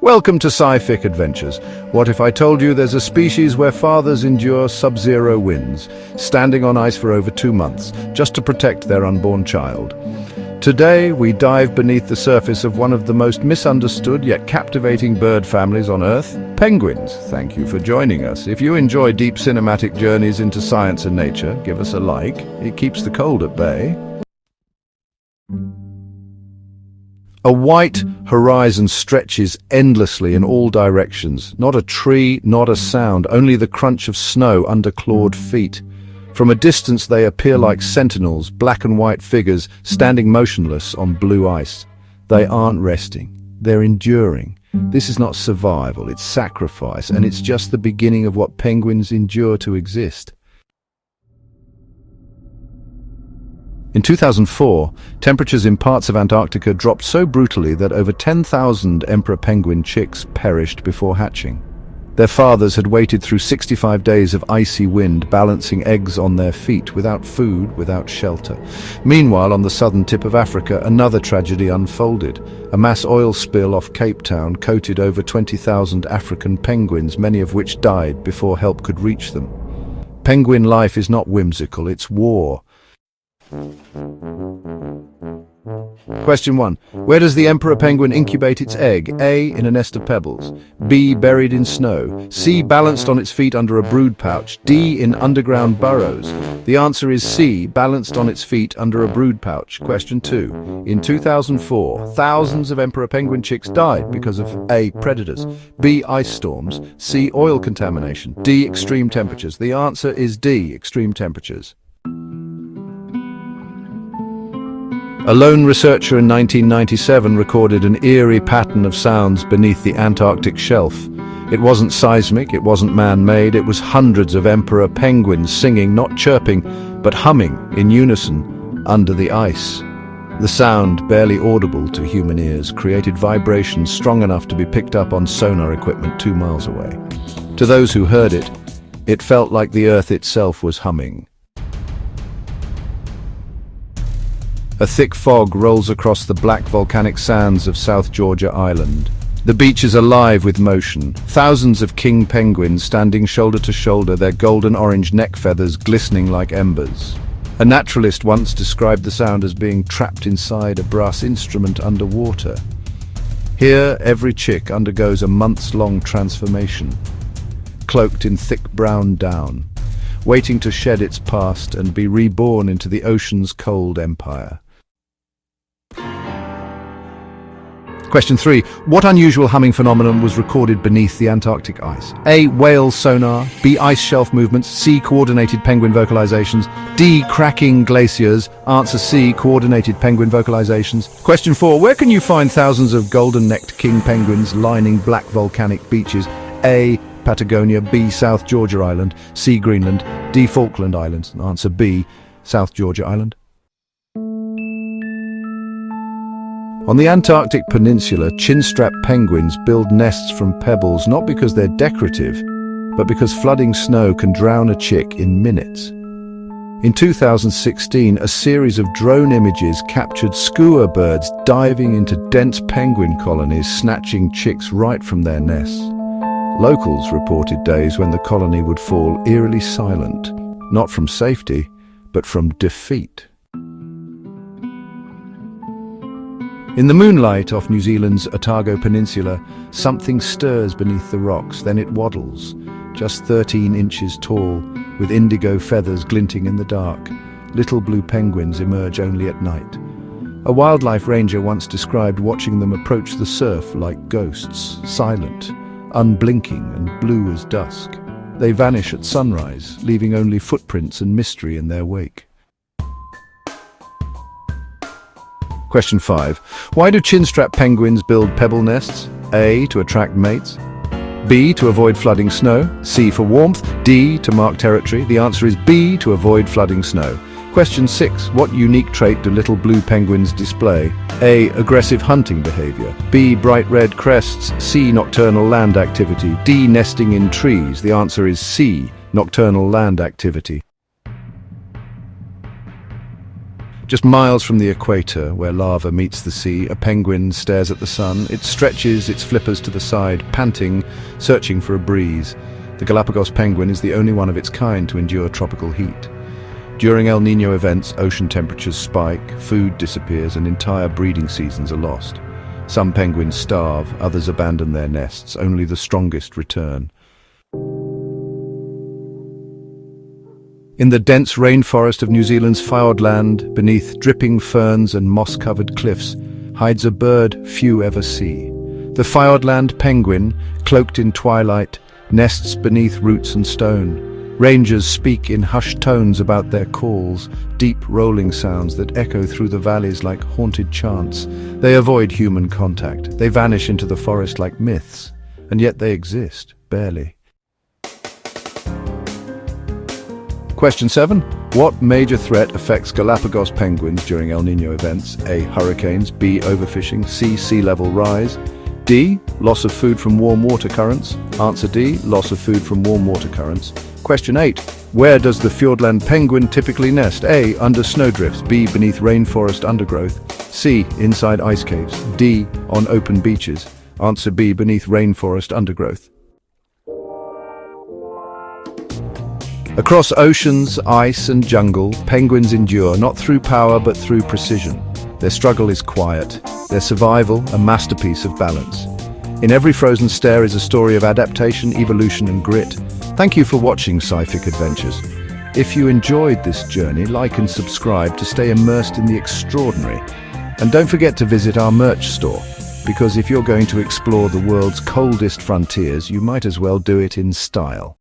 Welcome to SciFic Adventures. What if I told you there's a species where fathers endure sub-zero winds, standing on ice for over 2 months, just to protect their unborn child? Today, we dive beneath the surface of one of the most misunderstood yet captivating bird families on Earth, penguins. Thank you for joining us. If you enjoy deep cinematic journeys into science and nature, give us a like. It keeps the cold at bay. A white horizon stretches endlessly in all directions. Not a tree, not a sound, only the crunch of snow under clawed feet. From a distance they appear like sentinels, black and white figures standing motionless on blue ice. They aren't resting, they're enduring. This is not survival, it's sacrifice, and it's just the beginning of what penguins endure to exist. In 2004, temperatures in parts of Antarctica dropped so brutally that over 10,000 emperor penguin chicks perished before hatching. Their fathers had waited through 65 days of icy wind, balancing eggs on their feet, without food, without shelter. Meanwhile, on the southern tip of Africa, another tragedy unfolded. A mass oil spill off Cape Town coated over 20,000 African penguins, many of which died before help could reach them. Penguin life is not whimsical, it's war. Question 1. Where does the emperor penguin incubate its egg? A. In a nest of pebbles. B. Buried in snow. C. Balanced on its feet under a brood pouch. D. In underground burrows. The answer is C. Balanced on its feet under a brood pouch. Question 2. In 2004, thousands of emperor penguin chicks died because of A. Predators. B. Ice storms. C. Oil contamination. D. Extreme temperatures. The answer is D. Extreme temperatures. A lone researcher in 1997 recorded an eerie pattern of sounds beneath the Antarctic shelf. It wasn't seismic, it wasn't man-made, it was hundreds of emperor penguins singing, not chirping, but humming in unison under the ice. The sound, barely audible to human ears, created vibrations strong enough to be picked up on sonar equipment 2 miles away. To those who heard it, it felt like the Earth itself was humming. A thick fog rolls across the black volcanic sands of South Georgia Island. The beach is alive with motion. Thousands of king penguins standing shoulder to shoulder, their golden-orange neck feathers glistening like embers. A naturalist once described the sound as being trapped inside a brass instrument underwater. Here, every chick undergoes a months-long transformation, cloaked in thick brown down, waiting to shed its past and be reborn into the ocean's cold empire. Question 3. What unusual humming phenomenon was recorded beneath the Antarctic ice? A. Whale sonar. B. Ice shelf movements. C. Coordinated penguin vocalizations. D. Cracking glaciers. Answer C. Coordinated penguin vocalizations. Question 4. Where can you find thousands of golden-necked king penguins lining black volcanic beaches? A. Patagonia. B. South Georgia Island. C. Greenland. D. Falkland Islands. Answer B. South Georgia Island. On the Antarctic Peninsula, chin-strap penguins build nests from pebbles not because they're decorative, but because flooding snow can drown a chick in minutes. In 2016, a series of drone images captured skua birds diving into dense penguin colonies, snatching chicks right from their nests. Locals reported days when the colony would fall eerily silent, not from safety, but from defeat. In the moonlight off New Zealand's Otago Peninsula, something stirs beneath the rocks, then it waddles, just 13 inches tall, with indigo feathers glinting in the dark. Little blue penguins emerge only at night. A wildlife ranger once described watching them approach the surf like ghosts, silent, unblinking and blue as dusk. They vanish at sunrise, leaving only footprints and mystery in their wake. Question 5. Why do chin-strap penguins build pebble nests? A. To attract mates. B. To avoid flooding snow. C. For warmth. D. To mark territory. The answer is B. To avoid flooding snow. Question 6. What unique trait do little blue penguins display? A. Aggressive hunting behavior. B. Bright red crests. C. Nocturnal land activity. D. Nesting in trees. The answer is C. Nocturnal land activity. Just miles from the equator, where lava meets the sea, a penguin stares at the sun. It stretches its flippers to the side, panting, searching for a breeze. The Galápagos penguin is the only one of its kind to endure tropical heat. During El Niño events, ocean temperatures spike, food disappears, and entire breeding seasons are lost. Some penguins starve, others abandon their nests. Only the strongest return. In the dense rainforest of New Zealand's Fiordland, beneath dripping ferns and moss-covered cliffs, hides a bird few ever see. The Fiordland penguin, cloaked in twilight, nests beneath roots and stone. Rangers speak in hushed tones about their calls, deep rolling sounds that echo through the valleys like haunted chants. They avoid human contact. They vanish into the forest like myths, and yet they exist, barely. Question 7. What major threat affects Galápagos penguins during El Niño events? A. Hurricanes. B. Overfishing. C. Sea level rise. D. Loss of food from warm water currents. Answer D. Loss of food from warm water currents. Question 8. Where does the Fiordland penguin typically nest? A. Under snowdrifts. B. Beneath rainforest undergrowth. C. Inside ice caves. D. On open beaches. Answer B. Beneath rainforest undergrowth. Across oceans, ice and jungle, penguins endure, not through power but through precision. Their struggle is quiet, their survival a masterpiece of balance. In every frozen stare is a story of adaptation, evolution and grit. Thank you for watching SciFic Adventures. If you enjoyed this journey, like and subscribe to stay immersed in the extraordinary. And don't forget to visit our merch store, because if you're going to explore the world's coldest frontiers, you might as well do it in style.